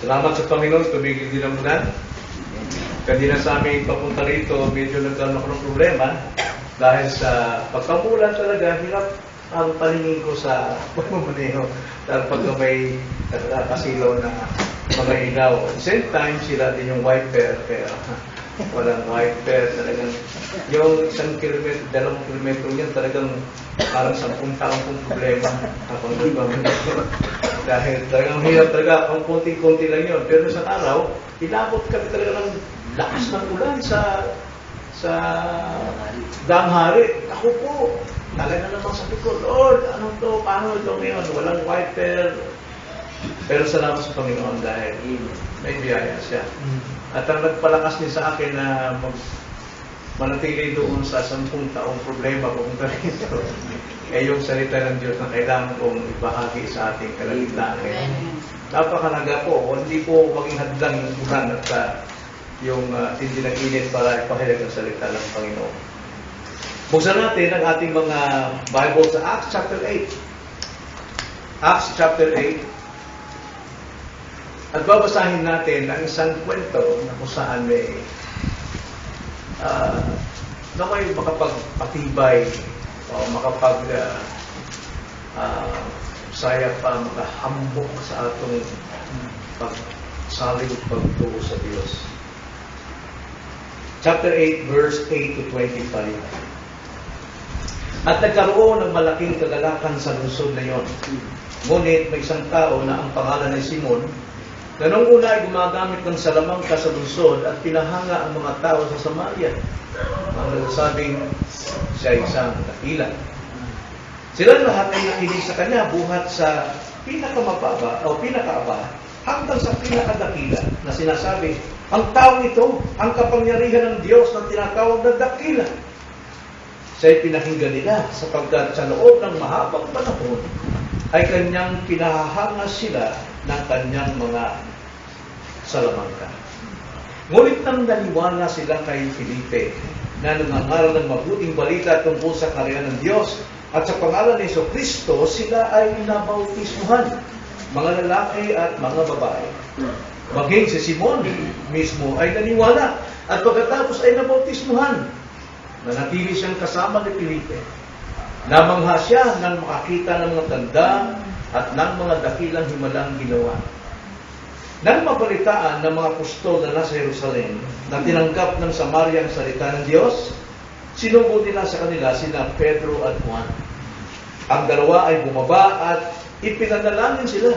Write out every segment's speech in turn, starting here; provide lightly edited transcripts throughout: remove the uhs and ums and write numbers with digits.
Salamat sa Panginoon, tumigil din ang ulan. Kanina sa aming papunta rito, medyo nagkaroon ako ng problema dahil sa pagkamulan talaga, hirap ang paningin ko sa pagmamaneho. Dahil pagka may kasilaw na mga ilaw. At the same time, sila din yung wiper, kaya walang wiper. Talagang yung 1 kilometro, 2 kilometro yan, talagang parang 10 taong problema kapag nagmamaneho. Dahil talagang hirap talaga, ang konti-konti lang yun. Pero sa araw, inabot kami talaga ng lakas ng ulan sa Danghari. Ako po, talaga naman sabi ko, Lord, ano to, paano ito ngayon? Walang wiper. Pero salamat sa Panginoon dahil may biyaya siya. At ang nagpalakas din sa akin na manatili doon sa 10 taong problema pumunta rito ay yung salita ng Diyos na kailangan kong ibahagi sa ating kalagitnaan. Napakalaga po, hindi po maging hadlang yung ulan at yung hindi ng init para ipahayag ang salita ng Panginoon. Buksan natin ang ating mga Bible sa Acts chapter 8. Acts chapter 8. At babasahin natin ang isang kwento na kung saan may na may makapagpatibay o saya pa, makahambok sa atong pagsalig at pagtuo sa Diyos. Chapter 8, verse 8 to 25. At nagkaroon ng malaking kagalakan sa lungsod na yon. Ngunit may isang tao na ang pangalan ay Simon, na noong una ay gumagamit ng salamangka sa lungsod at pinahanga ang mga tao sa Samaria. Ang nagsasabing siya ay isang dakila. Sila lahat ay nakinig sa kanya buhat sa pinakamababa o pinakaaba hanggang sa pinakadakila na sinasabi, ang taong ito, ang kapangyarihan ng Diyos na tinatawag na dakila. Siya'y pinakinggan nila sapagkat sa loob ng mahabang panahon ay kanyang pinahahanga sila ng kanyang mga salamangka. Ngunit nang naniwala sila kay Felipe na nangangaral ng mabuting balita tungkol sa kaharian ng Diyos at sa pangalan ni Jesucristo, sila ay nabautismuhan, mga lalaki at mga babae. Maging si Simon mismo ay naniwala at pagkatapos ay nabautismuhan. Nanatili siyang kasama ni Felipe. Namangha siya nang makakita ng mga tanda at ng mga dakilang himalang ginawa. Nang mabalitaan ng mga apostol na nasa Jerusalem na tinanggap ng Samaria ang salita ng Diyos, sinugo nila sa kanila sina Pedro at Juan. Ang dalawa ay bumaba at ipinanalangin sila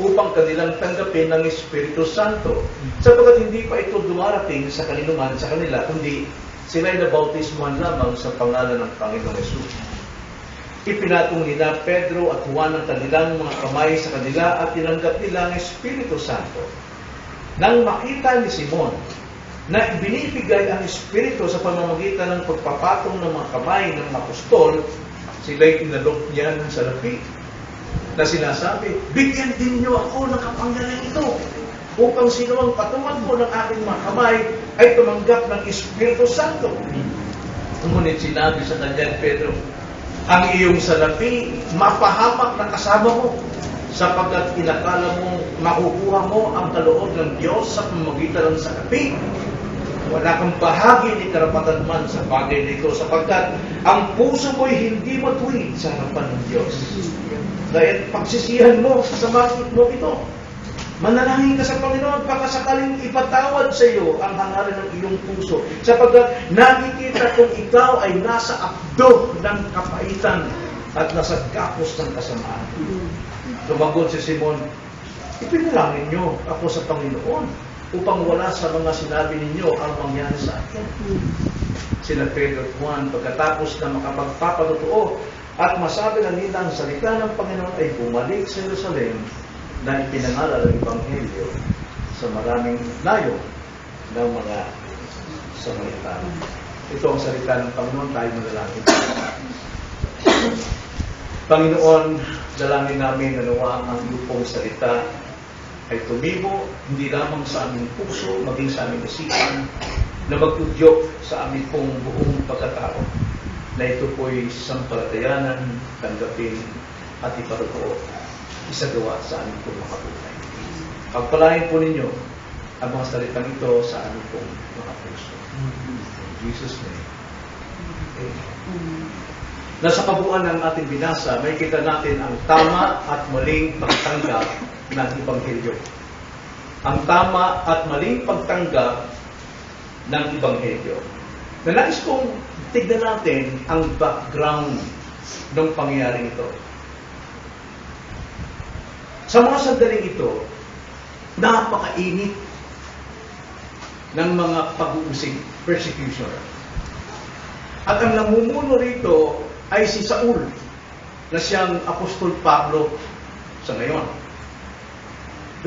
upang kanilang tanggapin ng Espiritu Santo sapagkat hindi pa ito dumarating sa kaniluman sa kanila, kundi sila ay nabautismuhan lamang sa pangalan ng Panginoong Hesus. Ipinatong nila Pedro at Juan ang kanilang mga kamay sa kanila at tinanggap nila ang Espiritu Santo. Nang makita ni Simon na ibinibigay ang Espiritu sa pamamagitan ng pagpapatong ng mga kamay ng apostol, sila'y inalok niya ng salapi na sinasabi, bigyan din niyo ako ng kapangyarihan ito upang sino ang patungan ko ng aking mga kamay ay tumanggap ng Espiritu Santo. Ngunit sinabi sa kanya Pedro, ang iyong salapi mapahamak na kasama mo sapagkat inakala mo makukuha mo ang kaloob ng Diyos sa pamamagitan ng salapi. Wala kang bahagi ni karapatan man sa bagay nito sapagkat ang puso mo'y hindi matuwid sa harapan ng Diyos. Kaya pagsisihan mo sa makit mo ito. Manalangin ka sa Panginoon baka sakaling ipatawad sa iyo ang hangarin ng iyong puso. Sapagkat nakikita kung ikaw ay nasa akdo ng kapaitan at nasa gapos ng kasamaan. Tumagot si Simon, ipinalangin niyo ako sa Panginoon upang wala sa mga sinabi ninyo ang mangyari sa akin. Sila Pedro at Juan, pagkatapos na makapagpapatotoo at masabi na nila ang salita ng Panginoon ay bumalik sa Jerusalem na ipinangaral ang Ebanghelyo sa maraming layo ng mga Samaritano. Ito ang salita ng Panginoon, tayo manalangin. Panginoon, dalangin namin na nawa ang iyong pong salita ay tumibo, hindi lamang sa aming puso, maging sa aming isipan, na magtudyok sa aming pong buong pagkatao, na ito po'y sampalatayanan, tanggapin, at ipatotoo, isagawa sa aming pong makabuhay. Pagpalain po ninyo ang mga salitang ito sa aming pong mga puso. In Jesus' name. Amen. Nasa kabuuan ng ating binasa, may kita natin ang tama at maling pagtanggap ng Ebanghelyo. Ang tama at maling pagtanggap ng Ebanghelyo. Nais kong tignan natin ang background ng pangyayaring ito. Sa mga sandaling ito, napakainit ng mga pag-uusig, persecution. At ang namumuno rito ay si Saul, na siyang Apostol Pablo sa ngayon.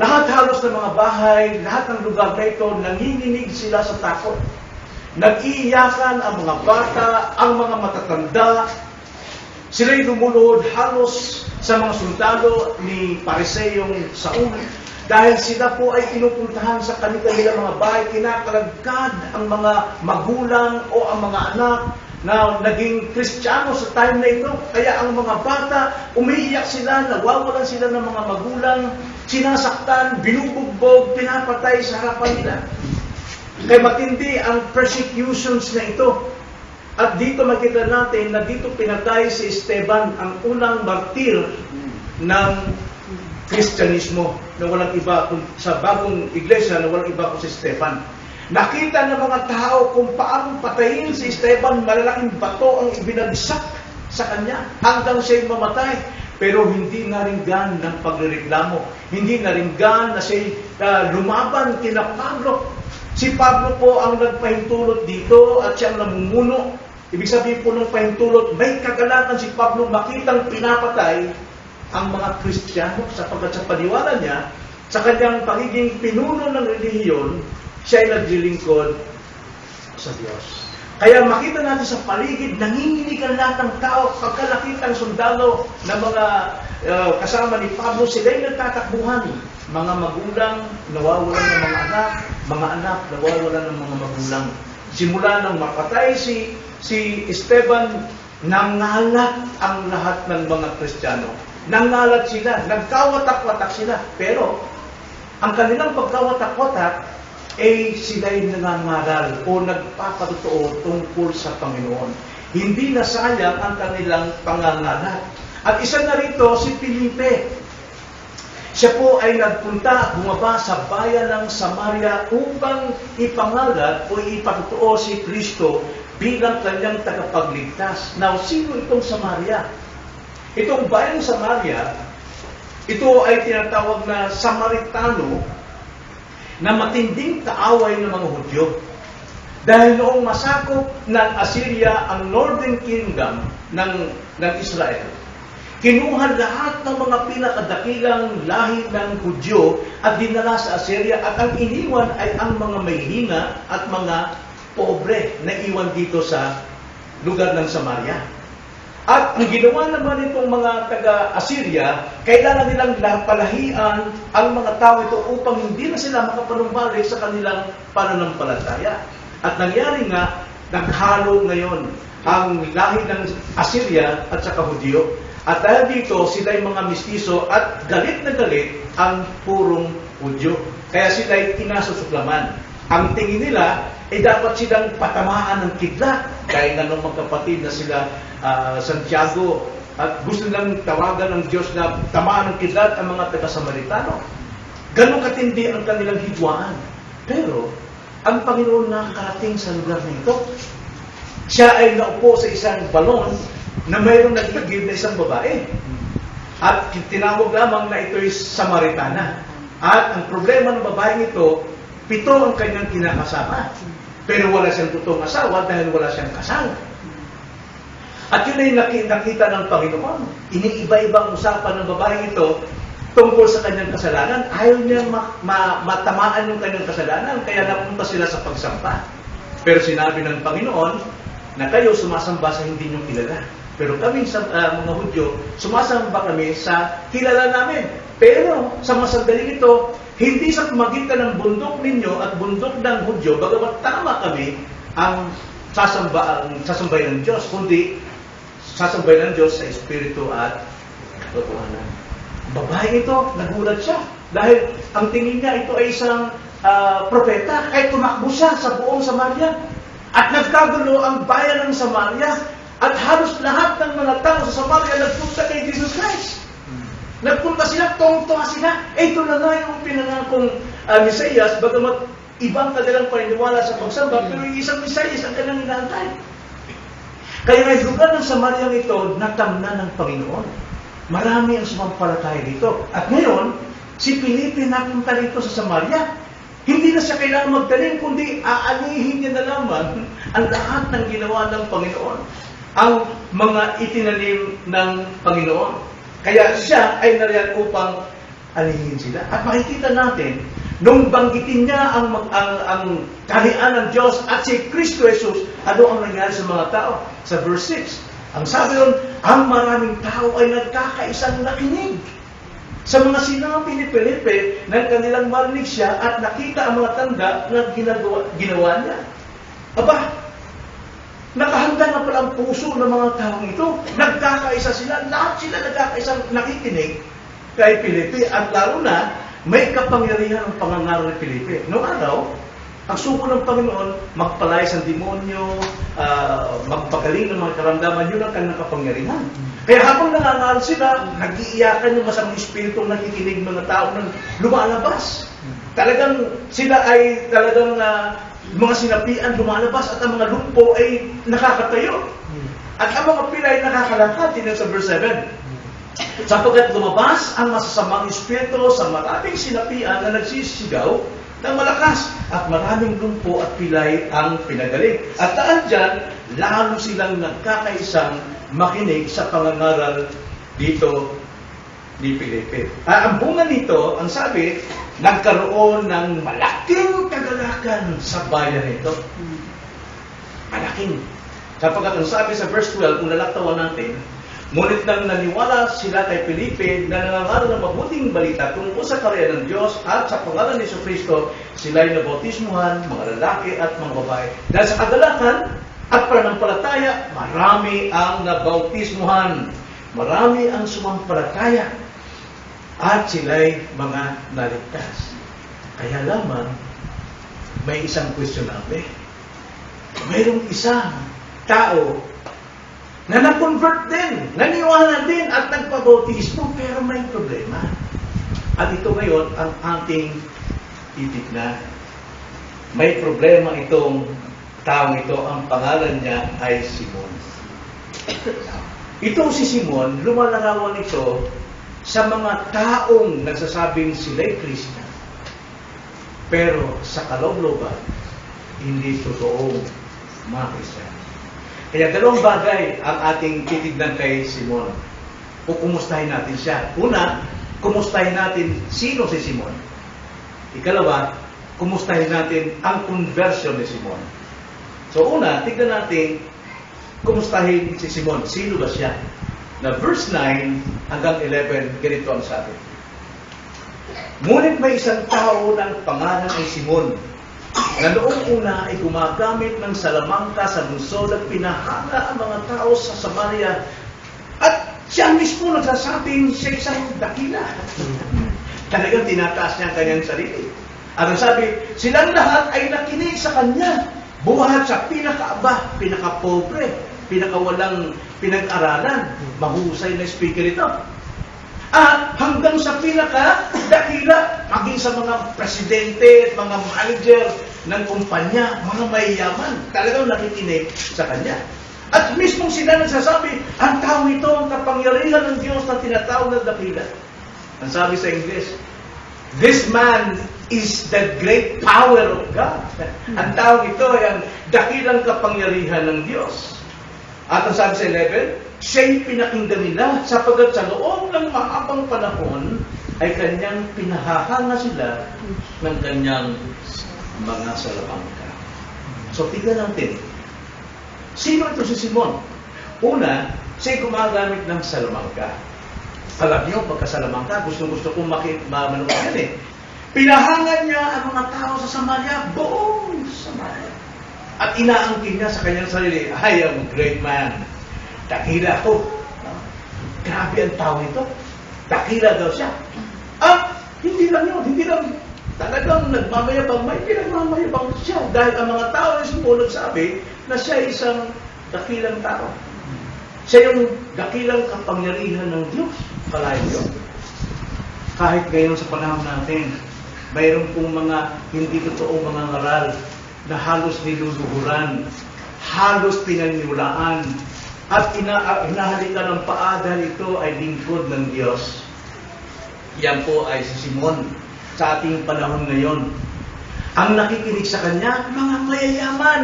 Lahat halos ng mga bahay, lahat ng lugar na ito, nanginginig sila sa takot. Nag-iiyakan ang mga bata, ang mga matatanda. Sila'y lumulod halos sa mga sundalo ni Pariseyong Saul. Dahil sila po ay pinupuntahan sa kanilang mga bahay, kinakalagkad ang mga magulang o ang mga anak na naging Kristiyano sa time na ito. Kaya ang mga bata, umiiyak sila, nawawalan sila ng mga magulang, sinasaktan, binubugbog, pinapatay sa harapan nila. Kaya matindi ang persecutions na ito. At dito makita natin na dito pinatay si Esteban, ang unang martir ng Kristyanismo, na walang iba sa bagong iglesia, na walang iba kung si Esteban. Nakita ng mga tao kung paano patayin si Esteban, malalaking bato ang ibinagsak sa kanya hanggang siya'y mamatay. Pero hindi naringgan ng pagrereklamo. Hindi naringgan na siya'y lumaban kina Pablo. Si Pablo po ang nagpahintulot dito at siyang namumuno. Ibig sabihin po ng pahintulot, may kagalakan si Pablo makitang pinapatay ang mga Kristiyano sapagkat sa paniwala niya, sa kanyang pagiging pinuno ng relihiyon, siya ay naglilingkod sa Diyos. Kaya makita natin sa paligid, nanginginig ang lahat ng tao, pagkalakitang sundalo ng mga kasama ni Pablo, sila ay nagtatakbuhan. Mga magulang, nawawalan ng mga anak, nawawalan ng mga magulang. Simula nang mapatay si Esteban, nangalat ang lahat ng mga Kristiyano. Nangalat sila, nagkawatak-watak sila. Pero, ang kanilang pagkawatak-watak, sila'y nangangaral o nagpapatotoo tungkol sa Panginoon. Hindi nasayang ang kanilang pangangalat. At isa na rito, si Felipe. Siya po ay nagpunta at bumaba sa bayan ng Samaria upang ipangalat o ipatotoo si Kristo bilang kanyang tagapagligtas. Now, sino itong Samaria? Itong bayang Samaria, ito ay tinatawag na Samaritano na matinding kaaway ng mga Hudyo. Dahil noong masakop ng Assyria ang Northern Kingdom ng Israel, kinuha lahat ng mga pinakadakilang lahi ng Hudyo at dinala sa Assyria at ang iniwan ay ang mga mahihina at mga pobre na iwan dito sa lugar ng Samaria. At ang ginawa naman itong mga taga-Assyria, kailangan nilang palahian ang mga tao ito upang hindi na sila makapanumbalik sa kanilang pananampalataya. At nangyari nga, naghalo ngayon ang lahi ng Assyria at saka Hudyo. At dahil dito, sila'y mga mistiso at galit na galit ang purong Hudyo. Kaya sila'y inasusuklaman. Ang tingin nila, dapat silang patamaan ng kidlat. Dahil nga nung magkapatid na sila Santiago, at gusto nilang tawagan ng Diyos na tamaan ng kidlat ang mga taga-Samaritano. Ganun katindi ang kanilang hidwaan. Pero, ang Panginoon nakakarating sa lugar na ito. Siya ay naupo sa isang balon na mayroong nag-igib na isang babae. At tinawag lamang na ito'y Samaritana. At ang problema ng babaeng ito, 7 ang kanyang kinakasama. Pero wala siyang totoong asawa dahil wala siyang kasal. At yun ay nakita ng Panginoon. Iniiba-ibang usapan ng babaeng ito tungkol sa kanyang kasalanan. Ayaw niya matamaan yung kanyang kasalanan, kaya napunta sila sa pagsamba. Pero sinabi ng Panginoon na kayo sumasamba sa hindi niyo kilala. Pero kami sa mga Hudyo, sumasamba kami sa kilala namin. Pero sa masandaling ito, hindi sa pagitan ng bundok ninyo at bundok ng Hudyo, bagamat tama kami ang sasambay ng Diyos, kundi sasambay ng Diyos sa Espiritu at totohanan. babae ito, nagulat siya. Dahil ang tingin niya ito ay isang propeta. Kaya tumakbo siya sa buong Samaria. At nagkagulo ang bayan ng Samaria. At halos lahat ng mga tao sa Samaria nagpunta kay Jesus Christ. Nagpunta sila, tong-tunga sila. Ito na nga yung pinangakong Mesiyas, bagamat ibang kanilang paniniwala sa pagsamba, pero yung isang Mesiyas ang kanilang inaantay. Kaya may lugar ng Samaria ito, natamnan ng Panginoon. Marami ang sumampalataya dito. At ngayon, si Felipe napunta dito sa Samaria. Hindi na siya kailangan magdaling, kundi aanihin niya na lamang ang lahat ng ginawa ng Panginoon. Ang mga itinanim ng Panginoon. Kaya siya ay nariyan upang alihin sila. At makikita natin, nung banggitin niya ang kaharian ng Diyos at si Kristo Jesus, ano ang nangyari sa mga tao? Sa verse 6, ang sabi nun, ang maraming tao ay nagkakaisang nakinig sa mga sinabi ni Felipe nang kanilang marinig siya at nakita ang mga tanda na ginawa niya. Aba, nakahanda na pala ang puso ng mga taong ito. Nagkakaisa sila. Lahat sila nagkakaisang nakikinig kay Felipe. At lalo na, may kapangyarihan ang pangangaral ni Felipe. Noong araw, ang suko ng Panginoon, magpalayas ang demonyo, magpagaling ng mga karamdaman, yun ang kanilang kapangyarihan. Kaya habang nangangaral sila, nag-iiyakan yung masamang espiritu ng nakikinig mga tao nang lumalabas. Talagang sila ay talagang mga sinapian lumalabas at ang mga lumpo ay nakakatayo. At ang mga pilay nakakalakad, din sa verse 7. Sapagkat lumabas ang masasamang espiritu sa maraming sinapian na nagsisigaw ng malakas at maraming lumpo at pilay ang pinagaling. At dahil dyan, lalo silang nagkakaisang makinig sa pangangaral dito ni Felipe. Ang bunga nito, ang sabi, nagkaroon ng malaking kagalakan sa bayan nito. Malaking. Sapagkat ang sabi sa verse 12, kung lalaktawan natin, ngunit nang naniwala sila kay Felipe na nangangaral ng mabuting balita tungkol sa kaharian ng Diyos at sa pangalan ni Jesucristo, sila ay nabautismuhan, mga lalaki at mga babae. Dahil sa kagalakan at pananampalataya, marami ang nabautismuhan. Marami ang sumampalataya. At sila'y mga naligtas. Kaya lamang, may isang questionable. Mayroong isang tao na na-convert din, naniwala din at nagpabautismo, pero may problema. At ito ngayon ang ating titignan. May problema itong taong ito, ang pangalan niya ay Simon. Itong si Simon, lumalarawan ito sa mga taong nagsasabing sila'y Kristiyan. Pero sa kaloob-looban, hindi totoong mga Kristiyan. Kaya dalawang bagay ang ating titignan kay Simon. Kukumustahin natin siya. Una, kumustahin natin sino si Simon. Ikalawa, kumustahin natin ang conversion ni Simon. So una, tignan natin kumustahin si Simon. Sino ba siya? Na verse 9 hanggang 11, ganito ang sabi. Ngunit may isang tao ng pangalan ay Simon, na noong una ay gumagamit ng salamangka sa lungsod at pinahanga ang mga tao sa Samaria. At siya mismo nagsasabing siya isang dakila. Talagang tinataas niya ang kanyang sarili. At ang sabi, silang lahat ay nakinig sa kanya. Buhat sa pinakaaba, pinakapobre, pinakawalang pinag-aralan, mahusay na speaker ito. At hanggang sa pinaka-dakila, maging sa mga presidente, mga manager ng kumpanya, mga mayayaman, talagang nakikinig sa kanya. At mismong sila nagsasabi, ang tao ito, ang kapangyarihan ng Diyos na tinatawag na dakila. Ang sabi sa English, this man is the great power of God. Ang tao ito ay ang dakilang kapangyarihan ng Diyos. At ang sabi sa 11, siya'y pinakinggan nila sapagkat sa loob ng mahabang panahon ay kanyang pinahahanga sila ng kanyang mga salamangka. So, tignan natin. Sino ito si Simon? Una, siya'y gumagamit ng salamangka. Alam niyo, pagkasalamangka, gusto kong manood yan eh. Pinahanga niya ang mga tao sa Samaria, buong Samaria. At inaangkin niya sa kanyang sarili, I am a great man. Dakila ako. Grabe ang tao ito. dakila daw siya. Hindi lang yun, hindi lang talagang nagmamayabang, may pinagmamayabang siya. Dahil ang mga tao ay sumunod sabi na siya ay isang dakilang tao. Siya yung dakilang kapangyarihan ng Diyos. Kalahin yun. Kahit ngayon sa panahon natin, mayroon pong mga hindi totoong mga ngaral na halos niluluhuran, halos pinaniwalaan, at hinahalikan ng paa dahil ito ay lingkod ng Diyos. Yan po ay si Simon sa ating panahon ngayon. Ang nakikinig sa kanya, mga mayayaman.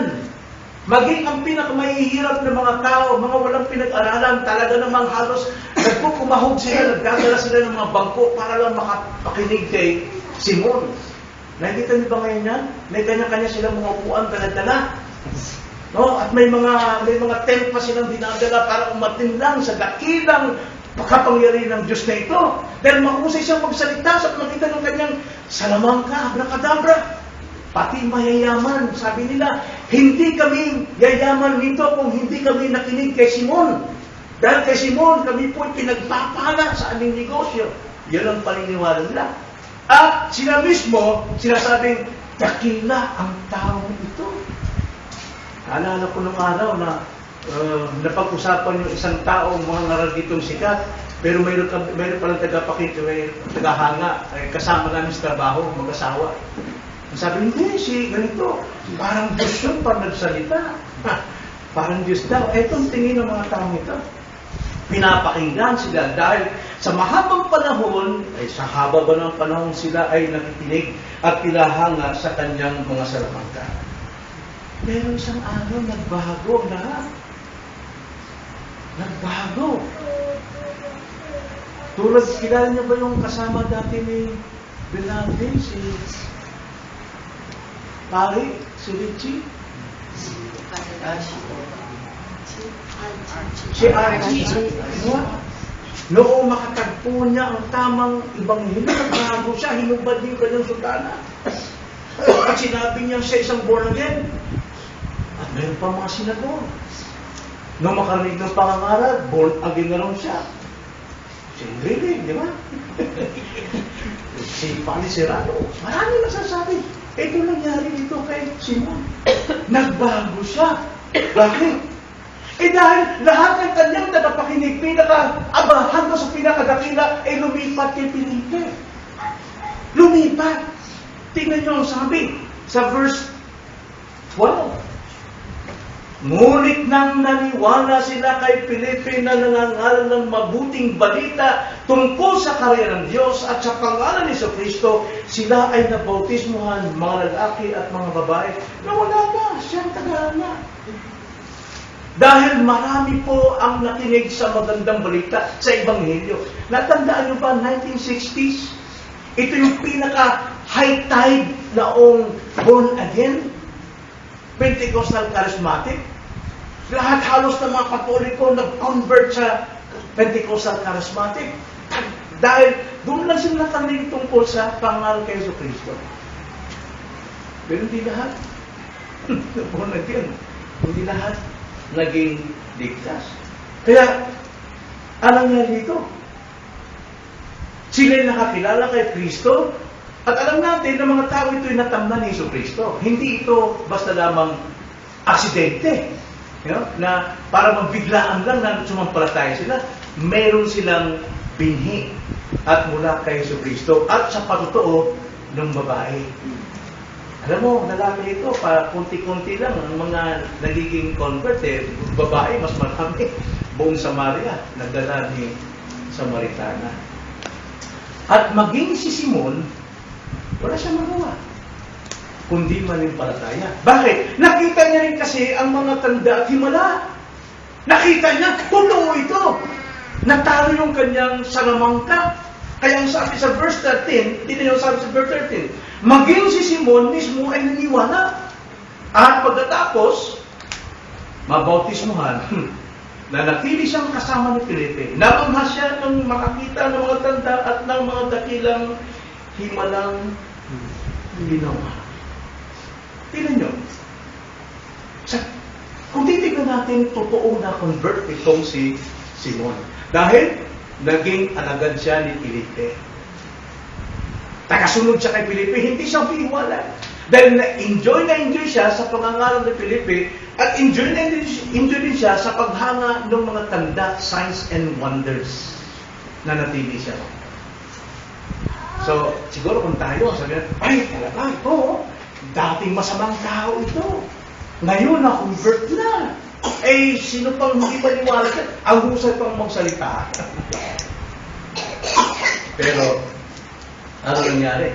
Maging ang pinakamahihirap na mga tao, mga walang pinag-aralan, talaga namang halos nagpukumahog sila, nagdadala sila ng mga bangko para lang makapakinig kay Simon. Nakikita niyo ba ngayon yan? May kanya-kanya silang mga upuan dala-dala. No? At may mga tent pa silang dinadala para umatin lang sa dakilang pagkapangyarihan ng Diyos na ito. Dahil mahusay siyang magsalita sa makita ng kanyang salamangka, abracadabra. Pati mayayaman, sabi nila, hindi kami yayaman nito kung hindi kami nakinig kay Simon. Dahil kay Simon, kami po pinagpapala sa aming negosyo. Yan ang paniniwala nila. At sila mismo, sinasabing, dakila ang tao ito. Alala ko nung araw na napag-usapan yung isang tao, mga ngaral ditong sikat, pero mayroon palang tagahanga, kasama namin sa trabaho, mag-asawa. Sabi, hindi, ganito. Parang Diyos yun pag nagsalita. Parang Diyos daw. Etong tingin ng mga taong ito. Pinapakinggan sila dahil sa mahabang panahon, sa haba ba ng panahon sila ay nakikinig at pinahanga sa kanyang mga salamangka. Pero isang araw, nagbago ang lahat. Nagbago. Tulad, kilala niyo ba yung kasama dati ni Bernardo, si Richie? Si Archie. Noong makatagpo niya ang tamang ibanghilyo, nagbago siya, hinubad niya yung kanyang sutana. At sinabi niya sa isang born again. At mayroon pa mga sinagor. Noong makarinig ng pangangaral, born again na rin siya. Really, di ba? Si Pali Serrano, marami nasasabi. Ito nangyari dito kay Simon. Nagbago siya. Bakit? Dahil lahat ng kanyang nakapakinig, pinaka-abahan ko sa pinakadakila, lumipat kay Felipe. Lumipat. Tingnan niyo ang sabi sa verse 12. Ngunit nang naniwala sila kay Felipe na nangangaral ng mabuting balita tungkol sa karya ng Diyos at sa pangalan ni Jesucristo, sila ay nabautismuhan, mga lalaki at mga babae, na wala na, siyang tagahanga. Dahil marami po ang nakinig sa magandang balita sa Ebanghelyo. Natandaan niyo ba, 1960s? Ito yung pinaka-high tide noong born again, Pentecostal Charismatic. Lahat halos ng mga Katoliko nag-convert sa Pentecostal Charismatic. Dahil doon lang sila nakarinig tungkol sa pangalan kay Jesucristo. Pero hindi lahat. Born again. Hindi lahat naging ligtas. Kaya, alam niya dito, sila nakakilala kay Kristo, at alam natin na mga tao ito'y natamnan ni Jesucristo. Hindi ito basta lamang aksidente. Na para magbiglaan lang na sumampalataya sila. Meron silang binhi at mula kay Jesucristo at sa patotoo ng babae. Alam mo, lalaki ito, kunti-kunti lang ang mga nagiging convert. Babae, mas marami. Buong Samaria, nagdala ni Samaritana. At maging si Simon, wala siyang magawa, kundi manimpalataya. Bakit? Nakita niya rin kasi ang mga tanda at himala. Nakita niya, totoo ito. Natalo yung kanyang salamangka. Kaya ang sabi sa verse 13, hindi yung sabi sa verse 13, maging si Simon mismo ay naniwala. At pagkatapos, mabautismuhan, nanatili siyang kasama ni Felipe. Namamha siya ng makakita ng mga tanda at ng mga dakilang himalang ginawa. Tingnan nyo. Kung titignan natin, totoo na convert itong si Simon. Dahil, naging alagad siya ni Felipe. Tagasunod siya kay Felipe, hindi siya piwala. Dahil na-enjoy siya sa pangangaral ni Felipe at enjoy din siya sa paghanga ng mga tanda, signs and wonders na natili siya. So, siguro kung tayo, sabi natin, ay, talaga, ito, dating masamang tao ito. Ngayon, na-convert na. Eh, sino pang hindi maniwala siya? Ang husay pang magsalita. Pero, ano nangyari?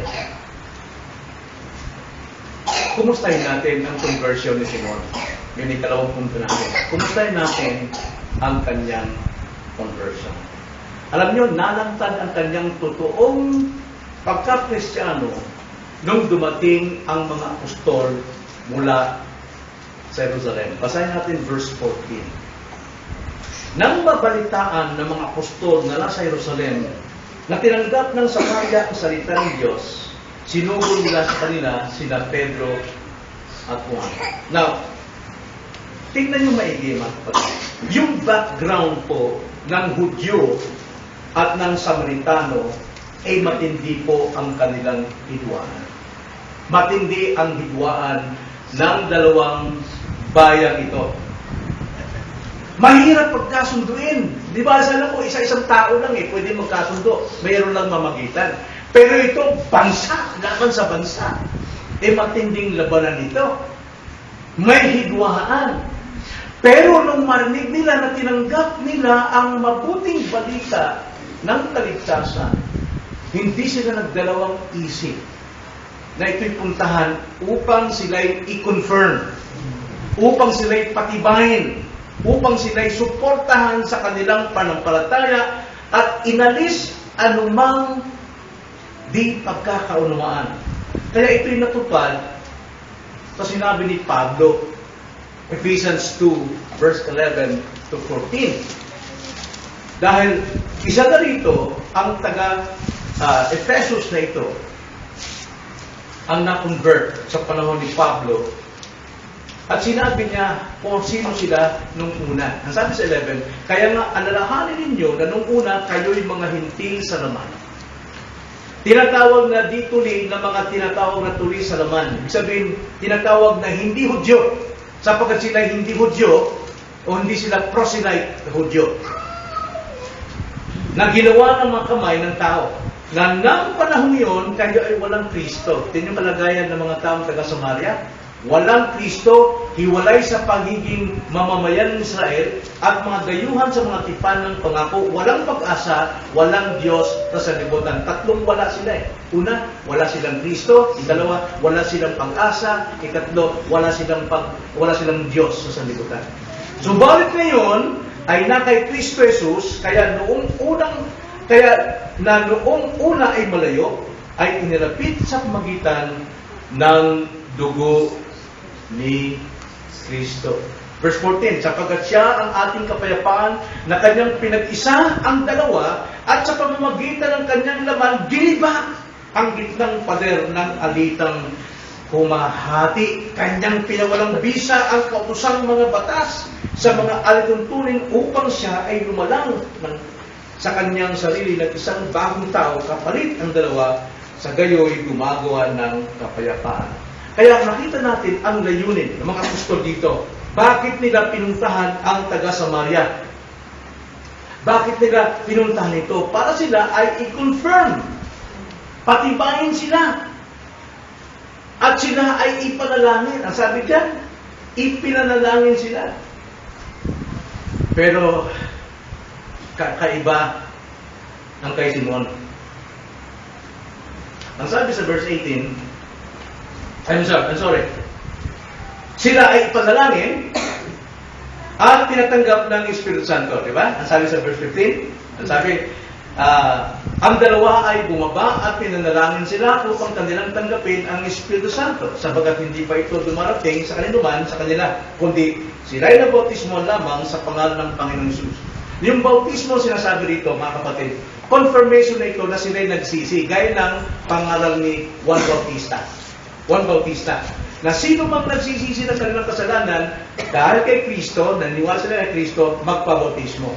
Kumustahin natin ang conversion ni Simon? Yun yung dalawang punto natin. Kumustahin natin ang kanyang conversion. Alam nyo, nalangtad ang kanyang totoong pagka-Kristiyano nung dumating ang mga apostol mula sa Jerusalem. Basahin natin verse 14. Nang mabalitaan ng mga apostol na nasa Jerusalem na tinanggap ng Samaria ang salita ng Diyos, sinugod nila sa kanila sina Pedro at Juan. Now, tingnan nyo maigi mga kapatid. Yung background po ng Hudyo at ng Samaritano ay matindi po ang kanilang hidwaan. Matindi ang hidwaan ng dalawang bayang ito. Mahirap pagkasunduin. Di ba, sana po, isa-isang tao lang pwede magkasundo. Mayroon lang mamagitan. Pero ito, bansa, laban sa bansa. Matinding labanan ito. May hidwaan. Pero nung marinig nila na tinanggap nila ang mabuting balita ng kaligtasan, hindi sila nagdalawang isip na ito'y puntahan upang sila'y i-confirm, upang sila'y patibayin, upang sila'y suportahan sa kanilang panampalataya at inalis anumang di pagkakaunawaan. Kaya ito'y natupad sa sinabi ni Pablo, Ephesians 2, verse 11 to 14. Dahil isa na rito ang taga-Ephesus na ito ang na-convert sa panahon ni Pablo. At sinabi niya kung sino sila nung una. Ang sabi sa 11, kaya nga alalahanin ninyo na nung una kayo'y mga hintil sa laman. Tinatawag na di tuli na mga tinatawag na tuli sa laman. Ibig sabihin, tinatawag na hindi Hudyo. Sapagkat sila hindi Hudyo o hindi sila proselyte na Hudyo. Na ginawa ng mga kamay ng tao. Na ng panahon yun, kayo ay walang Kristo. Tingnan yung kalagayan ng mga taong taga-Samaria. Walang Kristo, hiwalay sa pagiging mamamayan ng Israel, at mga dayuhan sa mga tipan ng pangako. Walang pag-asa, walang Diyos sa sanlibutan. Tatlong wala sila Una, wala silang Kristo. Ikalawa, wala silang pag-asa. Ikatlo, wala silang Diyos sa sanlibutan. Subalit ngayon, ay na kay Kristo Jesus, kaya noong una ay malayo, ay inilapit sa pamagitan ng dugo ni Kristo. Verse 14, sapagkat siya ang ating kapayapaan na kanyang pinag-isa ang dalawa at sa pamamagitan ng kanyang laman, giniba ang gitnang pader ng alitang humahati. Kanyang pinawalang bisa ang kautosang mga batas sa mga alituntunin upang siya ay lumalang sa kanyang sarili ng isang bagong tao, kapalit ang dalawa, sa gayoy gumagawa ng kapayapaan. Kaya nakita natin ang layunin ng mga apostol dito. Bakit nila pinuntahan ang taga-Samaria? Bakit nila pinuntahan ito? Para sila ay i-confirm. Patibayin sila. At sila ay ipanalangin. Ang sabi dyan, ipinanalangin sila. Pero, kakaiba ang kay Simon. Ang sabi sa verse 18, I'm sorry. Sila ay ipanalangin at tinatanggap ng Espiritu Santo. Diba? Ang sabi sa verse 15, ang sabi, ang dalawa ay bumaba at pinanalangin sila upang kanilang tanggapin ang Espiritu Santo, sabagat hindi pa ito dumarating sa kanila, kundi sila ay nabautismo lamang sa pangalan ng Panginoon Jesus. Yung bautismo sinasabi rito, mga kapatid, confirmation na ito na sila ay nagsisi, gaya ng pangaral ni Juan Bautista. Na sino mang nagsisisi ng kanilang kasalanan dahil kay Kristo, naniniwala sila kay Kristo, magpabautismo.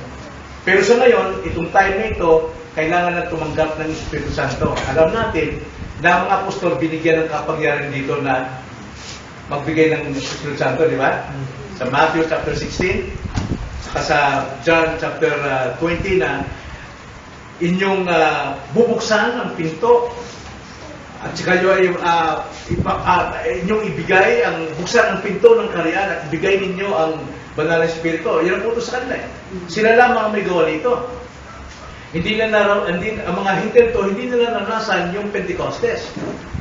Pero sa ngayon, itong time na ito, kailangan na tumanggap ng Espiritu Santo. Alam natin na ang mga apostol binigyan ng kapangyarihan dito na magbigay ng Espiritu Santo, di ba? Sa Matthew chapter 16, saka sa John chapter 20 na inyong bubuksan ang pinto at saka inyong ibigay buksan ang pinto ng kaharian at ibigay ninyo ang banal na Espiritu. Yan ang utos sa kanila. Sila lamang ang may gawa nito. Ang mga hintil to, hindi nila naranasan yung Pentecostes.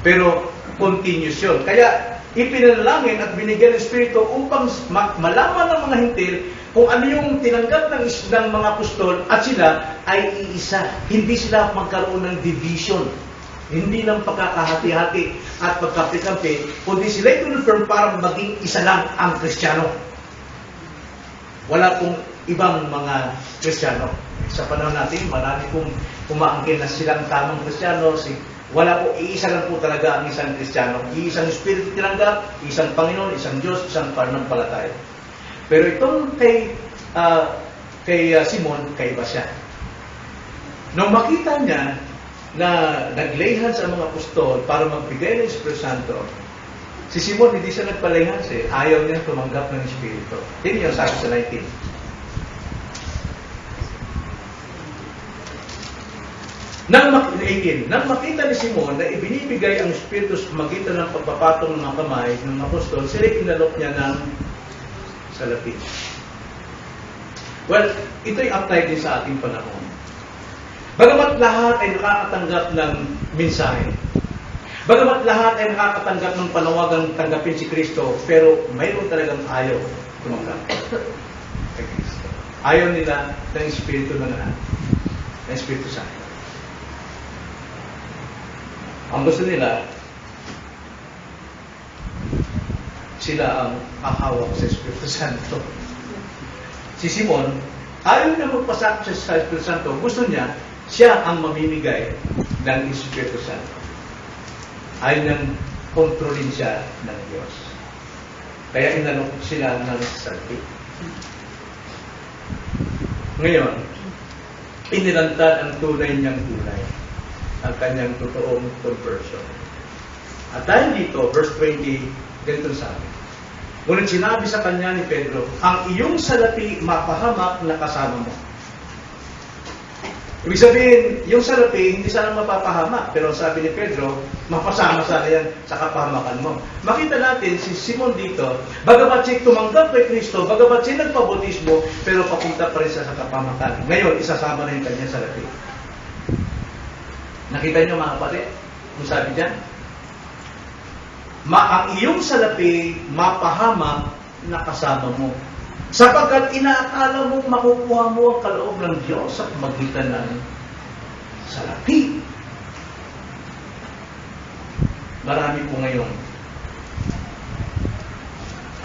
Pero continuous yun. Kaya ipinalangin at binigyan ng Espiritu upang malaman ng mga hintil kung ano yung tinanggap ng mga apostol at sila ay iisa. Hindi sila magkaroon ng division. Hindi lang pagkakahati-hati at pagkapi-kampi, kundi sila i-confirm para maging isa lang ang Kristiyano. Wala pong ibang mga Kristiyano. Sa panahon natin, marami pong umaangkin na silang tamang Kristiyano. Wala po, iisa lang po talaga ang isang Kristiyano. Iisang Espiritu tinanggap, isang Panginoon, isang Diyos, isang pananampalataya. Pero itong kay Simon, kaiba siya. Nung makita niya na naglayhan sa mga apostol para magbigay ng Espiritu Santo, si Simon hindi siya nagpalayhan siya. Ayaw niya tumanggap ng Espiritu. Yun yung sabi sa 19. Nang makita ni Simon na ibinibigay ang Espiritu sa magitan ng pagpapatong ng mga kamay ng apostol, sila inalok niya ng salapi. Well, ito'y apply din sa ating panahon. Bagamat lahat ay nakakatanggap ng mensahe, bagamat lahat ay nakakatanggap ng panawagang tanggapin si Kristo, pero mayroon talagang ayaw tumanggap kay Kristo. Ayaw nila ng Espiritu ng Espiritu Santo. Ang gusto nila, sila ang hahawak sa Espiritu Santo. Si Simon, ayaw niya magpasakop sa Espiritu Santo. Gusto niya, siya ang mamimigay ng Espiritu Santo. Ayaw niyang kontrolin siya ng Diyos. Kaya inalok sila ng salapi. Ngayon, inilantad ang tunay niyang kulay, ang kanyang totoong conversion. At dahil dito, verse 20, ganito sabi. Ngunit sinabi sa kanya ni Pedro, ang iyong salapi mapahamak na kasama mo. Ibig sabihin, yung salapi, hindi sana mapapahamak. Pero sabi ni Pedro, mapasama sana yan sa kapahamakan mo. Makita natin si Simon dito, bagamat siya tumanggap kay Kristo, bagamat siya nagpabotismo, pero papunta pa rin siya sa kapahamakan. Ngayon, isasama na yung kanyang salapi. Nakita niyo mga kapatid? Kung sabi dyan? Ang iyong salapi, mapahamak na kasama mo. Sapagkat inaakala mo makukuha mo ang kaloob ng Diyos sa pamagitan ng salapi. Marami po ngayon.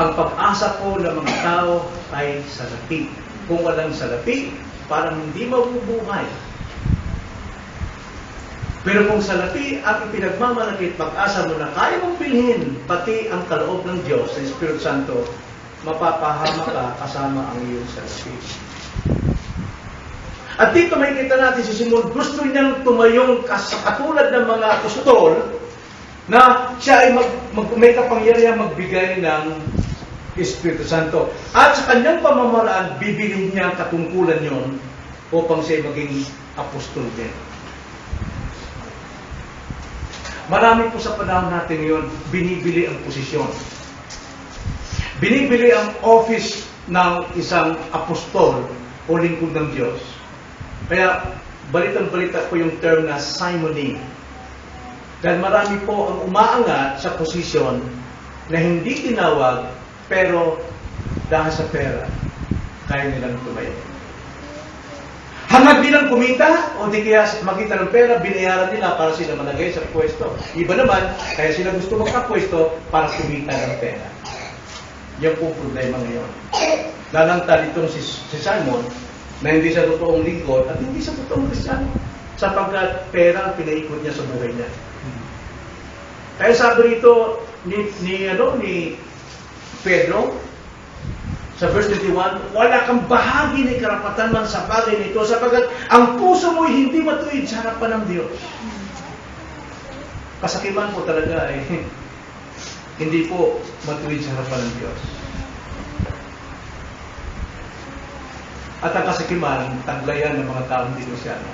Ang pag-asa po ng mga tao ay salapi. Kung walang salapi, parang hindi mabubuhay. Pero kung salapi ang ipinagmamalaki at pag-asa mo na kaya mong bilhin pati ang kaloob ng Diyos sa Espiritu Santo, mapapahama ka kasama ang iyong salapi. At dito makikita natin si Simon, gusto niyang tumayong katulad ng mga apostol na siya ay may kapangyarihan magbigay ng Espiritu Santo. At sa kanyang pamamaraan, bibilhin niya ang katungkulan yon upang siya maging apostol din. Marami po sa panahon natin ngayon, binibili ang posisyon. Binibili ang office ng isang apostol o lingkod ng Diyos. Kaya, balitang-balita po yung term na simoning. Dahil marami po ang umaangat sa posisyon na hindi tinawag, pero dahil sa pera, kaya nilang tumayo. Hangad nilang kumita, o di kaya makita ng pera, binayaran nila para sila malagay sa pwesto. Iba naman, kaya sila gusto magka-pwesto para kumita ng pera. Yan po problema ngayon. Lalangtad itong si Simon, na hindi siya totoong lingkod, at hindi siya totoong Kristiyano. Sapagkat pera ang pinaikot niya sa buhay niya. Kaya sabi rito ni Pedro, Sa verse 21, wala kang bahagi ni karapatan man sa bagay nito sapagkat ang puso mo'y hindi matuwid sa harapan ng Diyos. Kasakiman po talaga ay hindi po matuwid sa harapan ng Diyos. At ang kasakiman, taglayan ng mga taong di Kristyano.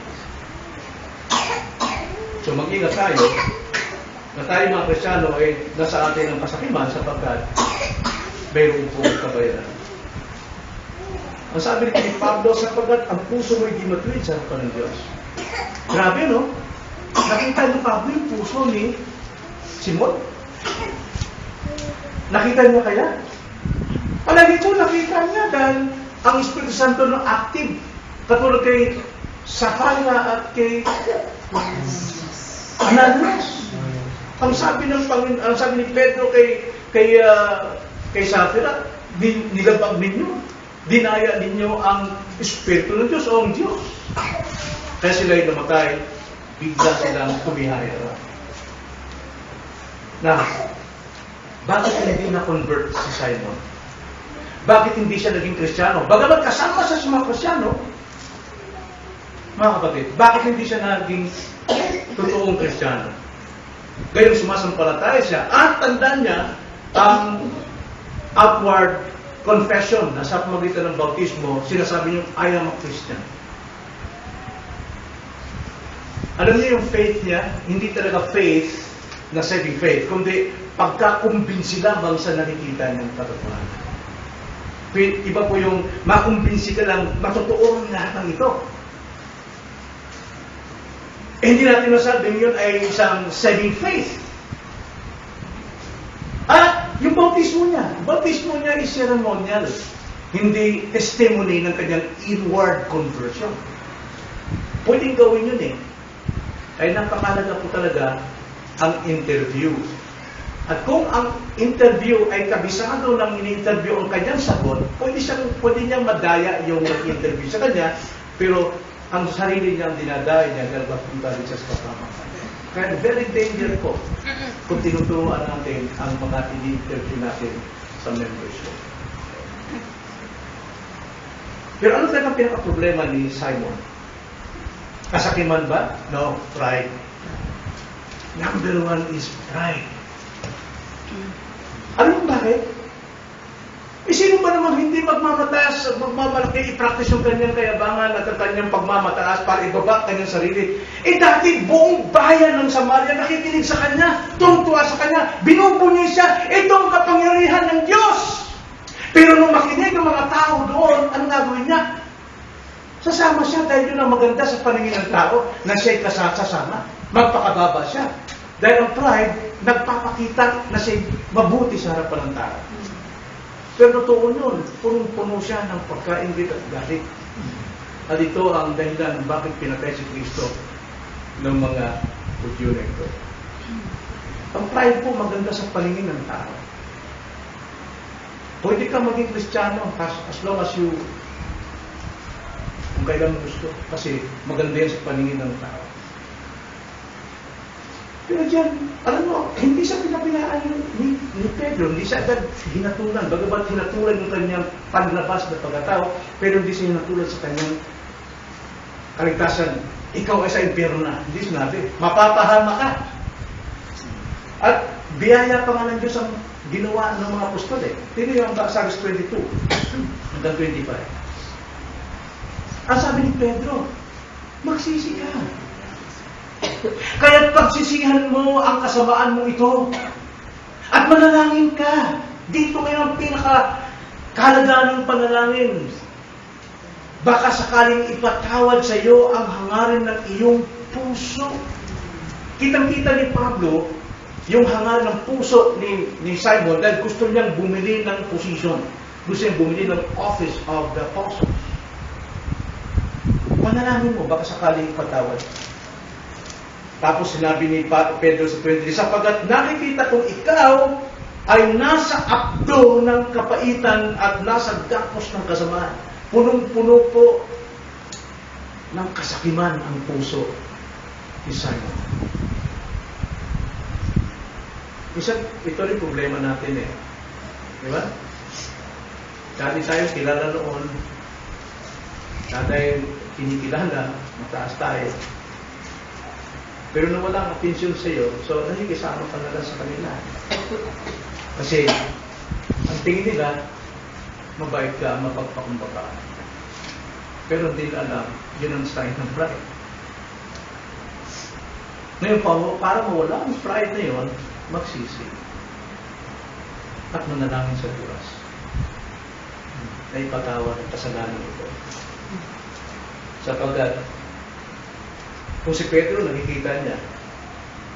So mag-ingat tayo na tayo mga Kristyano ay nasa atin ang kasakiman sapagkat mayroon po kabayaran. Ang sabi ni Pablo, sapagkat ang puso mo hindi matuwid sa harapan ng Diyos. Grabe, no? Nakita ni Pablo yung puso ni Simon? Nakita niya kaya? Palagi ito, nakita niya dahil ang Espiritu Santo no active. Katulad kay Sapphira at kay Ananias. Ang sabi ni Pedro kay Sapphira, nilabag ninyo. Dinaya ninyo ang Espiritu ng Diyos o ang Diyos. Kaya sila'y namatay, bigla silang kumihaya. Na, bakit hindi na-convert si Simon? Bakit hindi siya naging Kristiyano? Bagamat kasama sa mga Kristiyano, mga kapatid, bakit hindi siya naging totoong Kristiyano? Gayong sumasampalataya siya, at tandaan niya ang outward confession na sa pamagitan ng bautismo, sinasabi niyo, I am a Christian. Alam niyo yung faith niya, hindi talaga faith na saving faith, kundi pagkakumbinsi lamang sa nakikita niyang katotohanan. Iba po yung makumbinsi ka lang, matotoo ang lahat ng ito. Hindi natin masabing yun ay isang saving faith. At yung bautismo niya is ceremonial, hindi testimony ng kanyang inward conversion. Pwedeng gawin yun eh. Ay napakalaga po talaga ang interview. At kung ang interview ay kabisado ng in-interview ang kanyang sagot, pwede niyang madaya yung nag-interview sa kanya, pero ang sarili niya ang dinadaya niya dahil papunta rin siya sa kapamakan. Kaya very dangerous po kung tinuturuan natin ang mga in-interview natin sa membership. Pero ano talagang pinaka-problema ni Simon? Kasakiman ba? No, pride. Number one is pride. Alam mo bakit? Sino ba naman hindi magmamataas, magmamalaki, i-practice yung kanyang kayabangan at ang kanyang pagmamataas para ibaba kanyang sarili? Dati buong bayan ng Samaria nakikinig sa kanya, tungtuwa sa kanya, binubunyi siya, itong kapangyarihan ng Diyos. Pero nung makinig ng mga tao doon, ano gagawin niya? Sasama siya dahil yun ang maganda sa paningin ng tao na siya'y kasama. Magpakababa siya. Dahil ang pride, nagpapakita na siya'y mabuti sa harapan ng tao. Pero totoo yun, punong-puno siya ng pagkaingit at galit. At ito ang dahilan bakit pinatay si Kristo ng mga Hudyo na ito. Ang pride po maganda sa paningin ng tao. Pwede ka maging Kristiyano as long as you, kung kailan mo gusto, kasi maganda yan sa paningin ng tao. Pero dyan, alam mo, hindi siya pinapilaan ni Pedro, hindi siya agad hinatulan. Bagamat hinatulan yung kanyang panlabas na pagkatao, pero hindi siya hinatulan sa kanyang kaligtasan. Ikaw ay sa impyerno na. Hindi sinabi, mapapahama ka. At biyaya pa nga ng Diyos ang ginawa ng mga apostol eh. Tingnan yung Acts 22 hanggang 25. Ang sabi ni Pedro, magsisi ka. Kaya't pagsisihan mo ang kasamaan mo ito. At manalangin ka. Dito ngayon ang pinaka-kahalagaan ng panalangin. Baka sakaling ipatawad sa iyo ang hangarin ng iyong puso. Kitang-kita ni Pablo yung hangarin ng puso ni Simon dahil gusto niyang bumili ng position. Gusto niyang bumili ng office of the apostle. Manalangin mo, baka sakaling ipatawad. Tapos sinabi ni Pedro sa 23, sapagat nakikita kong ikaw ay nasa abdo ng kapaitan at nasa gapos ng kasamaan. Punong-puno po ng kasakiman ang puso ni Simon. Ito rin problema natin eh. Di ba? Dati tayo kilala noon, dati kinikilala, mataas tayo. Pero nawala ang atensyon sa iyo, so nakikisama ka na lang sa kanila. Kasi, ang tingin nila, mabait ka, mapagpakumbaba. Pero hindi nila alam, yun ang sign ng pride. Ngayon, para mawala ang pride na yun, magsisi. At manalangin sa Diyos na ipatawad ang kasalanan ito. Sapagkat, kung si Pedro nakikita niya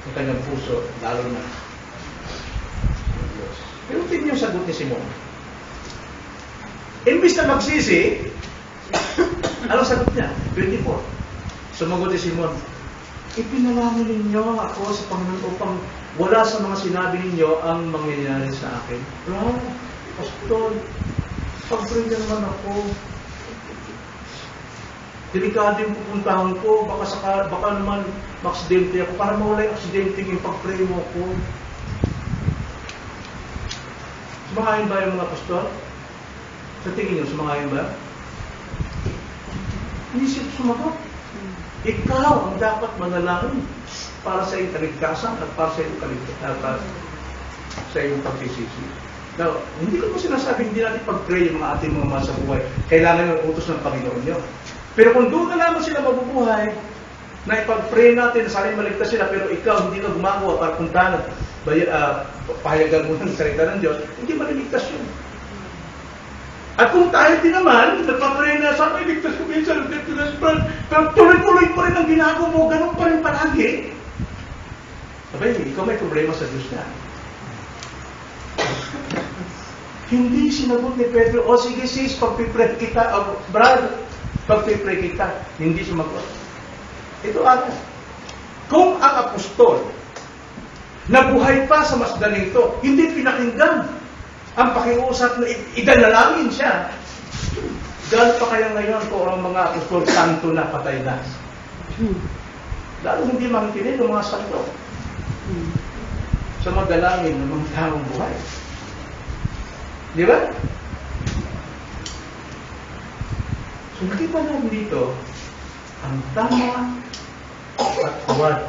sa kanyang puso, lalo na ng Diyos. Pero tingnan yung sagot ni Simon. Imbis na magsisi, anong sagot niya? 24. Sumagot ni Simon, ipinalangin ninyo ako sa Panginoon upang wala sa mga sinabi ninyo ang mangyayari sa akin. Wow, Pastor, pag-pray naman ako. Delikado yung pupuntahan ko, baka naman maksidente ako. Para mawala yung aksidente yung pag-pray mo ako. Sumangayon ba yung mga pastor? Sa tingin nyo, sumangayon ba? Hindi siya sumagot. Ikaw ang dapat manalangin para sa iyong kaligtasan at para sa iyong sa iyong pagsisisi. Now, hindi ko po sinasabi hindi natin pag-pray yung mga ating mga masa buhay. Kailangan yung utos ng Panginoon nyo. Pero kung doon na naman sila mabubuhay, na ipag-pray natin, sana maligtas sila, pero ikaw hindi na gumagawa para puntahan at pahayagan mo ng salita ng Diyos, hindi maliligtas yun. At kung tayo din naman, nagpapray na, sana iligtas ko minsan, pero tuloy-tuloy pa rin ang ginagawa mo, ganun pa rin palagi. Sabay, ikaw may problema sa Diyos na. Hindi sinagot ni Pedro, o sige sis, pag-pray kita, brother, pag-pray kita, hindi sumagot. Ito agad. Kung ang apostol, nabuhay pa sa masdan ito, hindi pinakinggan ang pakiusap na idalangin siya. Gano'n pa kaya ngayon kung ang mga apostol santo na patay na? Lalo hindi makikinig ng mga santo sa madalangin ng mga taong buhay. Di ba? So nakita natin dito ang tama at tuwad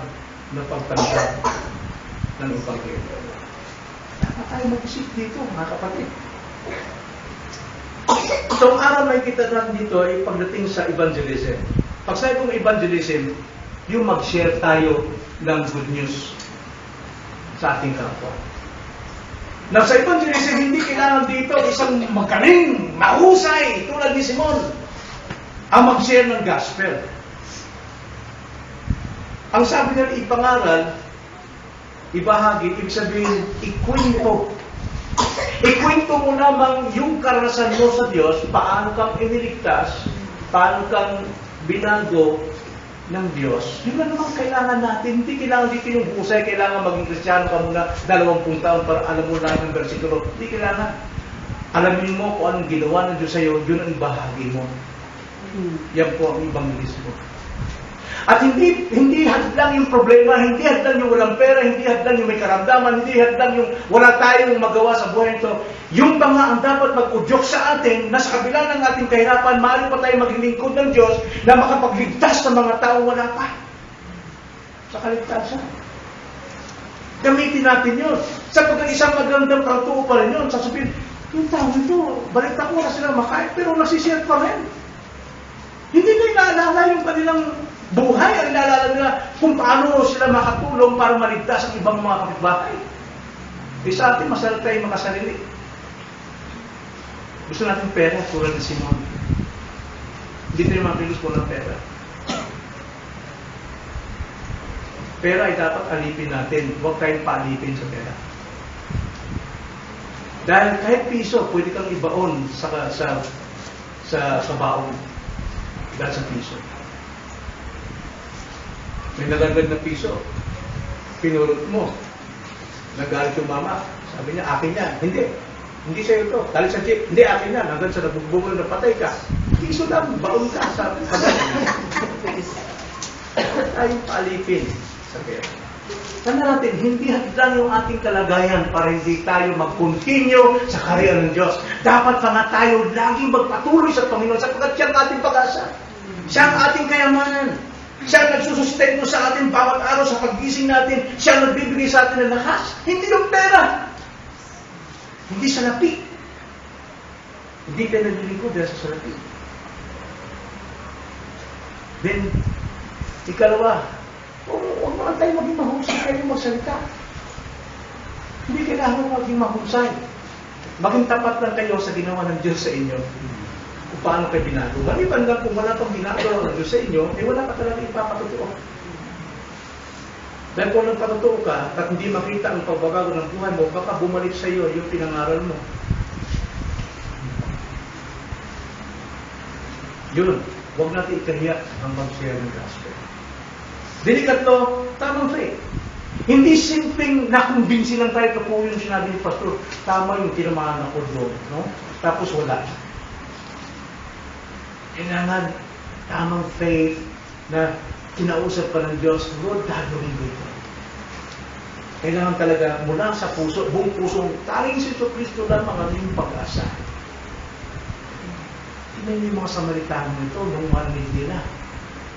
na pagtanggap ng Ebanghelyo. Dapat tayo mag-isip dito, mga kapatid. So ang araw na kita natin dito ay pagdating sa evangelism. Pag sabi kong evangelism, yung mag-share tayo ng good news sa ating kapwa. Na sa evangelism, hindi kailangan dito isang magaling, mahusay, tulad ni Simon, ang mag-share ng gospel. Ang sabi niya, ipangaral, ibahagi, ibig sabihin, ikwento. Ikwento mo lamang yung karanasan mo sa Diyos, paano kang iniligtas, paano kang binago ng Diyos. Yun na naman kailangan natin. Hindi kailangan dito yung husay, kailangan maging Kristiyano ka muna 20 taon para alam mo lang ng versikulo. Hindi kailangan. Alamin mo kung anong ginawa ng Diyos sa iyo, yun ang bahagi mo. Yan po ang evangelismo. At hindi hadlang yung problema, hindi hadlang yung walang pera, hindi hadlang yung may karamdaman, hindi hadlang yung wala tayong magawa sa buhay ito. Yung pa nga ang dapat mag-udyok sa atin na sa kabila ng ating kahirapan, maaari pa tayo maging lingkod ng Diyos na makapagligtas sa mga tao wala pa. Sa kaligtasan. Gamitin natin yun. Sapagkat isang magandang prantuo pa rin yun. Sasabihin, yung tao ito, balik ako na sila makain, pero nasisiyat pa rin. Hindi na inaalala yung kanilang buhay, ang inaalala nila kung paano sila makatulong para maligtas ang ibang mga kapitbahay. E sa atin, masarap tayo makasarili. Gusto natin pera, tulad ni Simon. Hindi tayo makilos po ng pera. Pera ay dapat alipin natin. Huwag tayong paalipin sa pera. Dahil kahit piso, pwede kang ibaon sa baon. Dahil sa piso. May nalagad na piso. Pinulot mo. Nagalit yung mama. Sabi niya, akin yan. Hindi. Hindi sa'yo ito. Dahil sa jeep. Hindi, akin yan. Hanggang sa nabugbungan na patay ka. Piso lang. Baon ka sa pagkakas. Tayong paalipin sa pera. Tanda natin, hindi hadlang yung ating kalagayan para hindi tayo mag-continue sa karera ng Diyos. Dapat pa nga tayo laging magpatuloy sa Panginoon sapagkat siya ang ating pag-asa. Siya ang ating kayamanan. Siya ang nagsusustento sa atin bawat araw sa paggising natin. Siya ang nagbibigay sa atin ng lakas. Hindi yung pera. Hindi salapi. Hindi tayo naglilingkod dahil sa salapi. Then, ikalawa, huwag naman tayo maging mahusay kayo magsalita. Hindi kailangan maging mahusay. Maging tapat lang kayo sa ginawa ng Diyos sa inyo. Kung paano kayo binago. Maliban lang kung wala pang ginagawa ng Diyos sa inyo, eh wala ka talaga ipapatutuo. Dahil kung nagpatutuo ka at hindi makita ang pagbabago ng buhay mo, baka bumalik sa iyo yung pinangaral mo. Yun, huwag natin ikahiya ang mag-share ng gospel. Ikatlo, tamang faith. Hindi simpleng nakumbinsi lang tayo po yung sinabi ni Pastor. Tama yung tinamaan ako doon. No? Tapos wala. Kailangan tamang faith na kinausap pa ng Diyos, Lord, gagawin ko ito. Kailangan talaga mula sa puso, buong pusong, taring si Kristo lamang ang aming pag-asa. Tingnan yung mga Samaritano nito nung marinig nila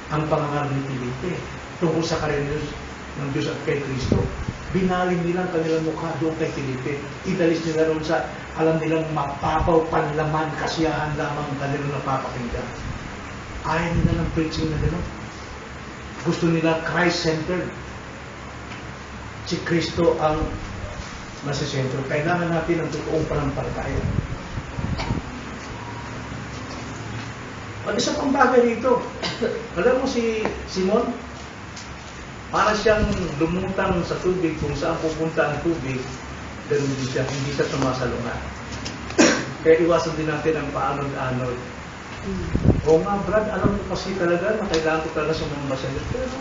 ang pangangaral ni Felipe tungkol sa karera ng Diyos at kay Kristo. Binaling nila ang kanilang mukha doon kay Felipe. Idalis nila roon sa alam nilang mapapaw, panlaman, kasiyahan lamang ang kanilang napapakinggan. Ayaw nila ng preaching na gano'n. Gusto nila Christ-centered. Si Kristo ang nasa sentro. Kailangan natin ang totoong panampalataya. At isa pang bagay dito, alam mo si Simon, para siyang lumutang sa tubig kung saan pupunta ang tubig, pero hindi siya sumasalungan. Kaya iwasan din natin ang paanod-anod. Oo nga, Brad, alam mo kasi talaga na kailangan ko talaga sumamba sa Diyos. Pero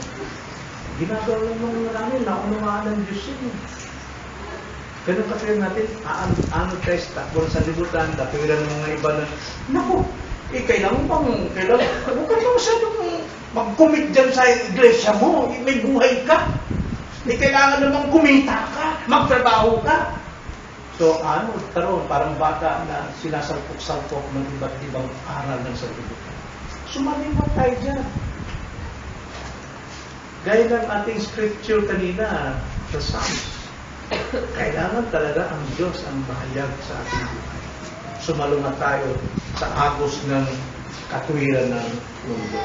ginagawa lang nung namin, naunawaan ng Diyos yun. Ganun kasi natin, aanod tayo sa takbo sa libutan, tapilan ng mga iba na, naku, kailangan huwag ka naman masyadong mag-commit dyan sa iglesia mo, may buhay ka. Kailangan namang kumita ka, magtrabaho ka. So, karoon, parang bata na sinasalpok-salpok ng iba't ibang aral ng sanlibutan. Sumaliwat tayo dyan. Gaya ng ating scripture kanina sa Psalms. Kailangan talaga ang Diyos ang bahayag sa ating buhay. Sumalungat tayo sa agos ng katwiran ng mundo.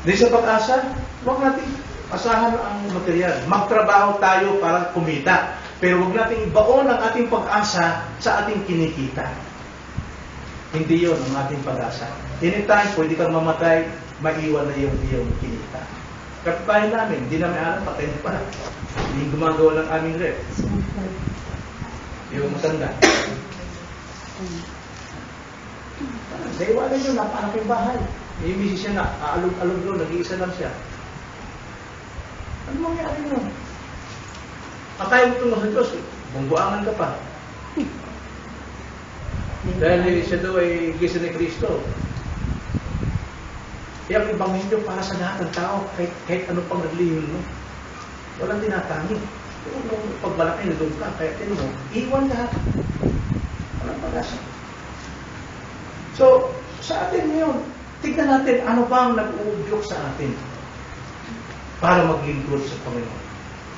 Di sa pag-asa, huwag natin asahan ang material. Magtrabaho tayo para kumita. Pero huwag natin ibaon ang ating pag-asa sa ating kinikita. Hindi yun ang ating pag-asa. Anytime, pwede kang mamatay, maiwan na yung iyong kinita. Kapitahin namin, hindi namin alam, patay na pala. Hindi gumagawa ng aming rep. Yung matanda. Naiwanan yun, napalaking bahay. Yung misis siya na, alog-alog doon, nag-iisa lang siya. Ano mangyari nun? Patay mo tungo sa Diyos, bungguangan ka pa. Dahil siya daw ay iglesia ni Kristo. Kaya ang ibanghelyo para sa lahat ng tao, kahit ano pang naglihim mo, walang tinatangi. Kung pagbalaki na doon ka, kaya tinan mo, iwan lahat. Walang pag-asa. So, sa atin ngayon, tignan natin ano ba ang nag-uudyok sa atin para maglingkod sa Panginoon.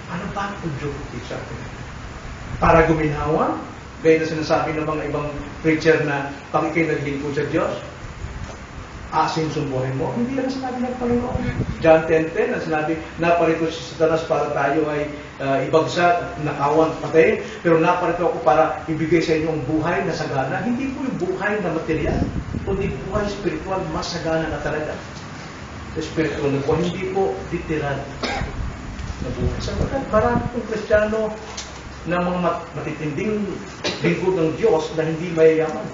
Ano ba ang udyok sa atin? Para guminhawa? Gaya na sinasabi ng mga ibang preacher na pag ikay naglingkod sa Diyos, asin sumbuhin mo. Hindi lang sinabi ng Panginoon. John 10:10 na sinabi, naparito si Satanas para tayo ay ibagsak, nakawan, patay. Pero naparito ako para ibigay sa inyo ang buhay na sagana. Hindi po yung buhay na material, kundi buhay spiritual, mas sagana na talaga. Spiritual na po, hindi po literal na buhay. Sapagkat marami pong Kristiyano na mga matitinding lingkod ng Diyos na hindi mayayaman.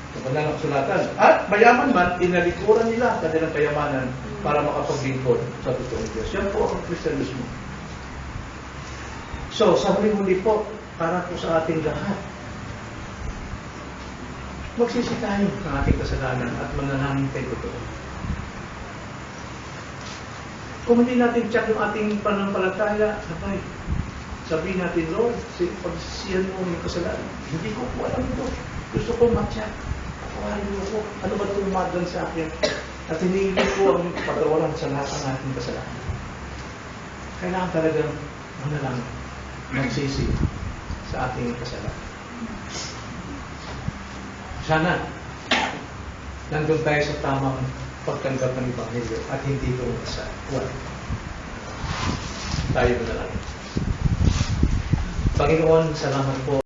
Kapag nakasulatan. At mayaman man, inalikuran nila ang kanilang kayamanan para makapaglingkod sa totoong Diyos. Yan po ang Kristiyanismo. So, sa huli-huli po, para po sa ating lahat, magsisi tayo ng ating kasalanan at mananangin tayo totoo. Kung hindi natin check yung ating pananampalataya, sabay, sabihin natin, Lord, pagsisiyan mo yung kasalanan. Hindi ko po alam ito. Gusto ko ma-check. Patawarin mo ko. Ano ba tumagan sa akin? At hinihingi ko ang patawaran sa lahat ng ating kasalanan. Kailangan talagang manalangin, magsisi sa ating kasalanan. Sana, nandun tayo sa tamang pagtanggap ng Ebanghelyo at hindi ito sa wala. Tayo manalangin. Panginoon, salamat po.